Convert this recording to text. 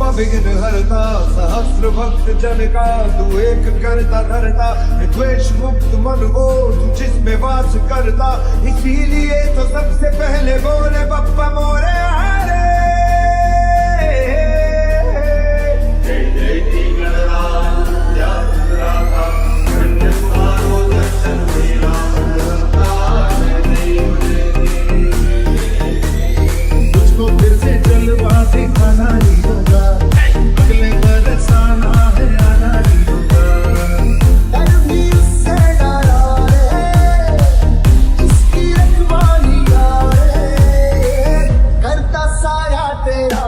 बप्पा विघ्न हरता सहस्र भक्त जन का तू एक करता धरता द्वेष मुक्त मन को तू जिसमें वास करता इसीलिए तो सबसे पहले बोले बप्पा मोरे हरे। तुझको फिर से जलवा दिखाना ही होगा, अगले बरस आना है आना ही होगा। डर भी उससे डरा रे, इसकी रखवाली रे, करता साया तेरा।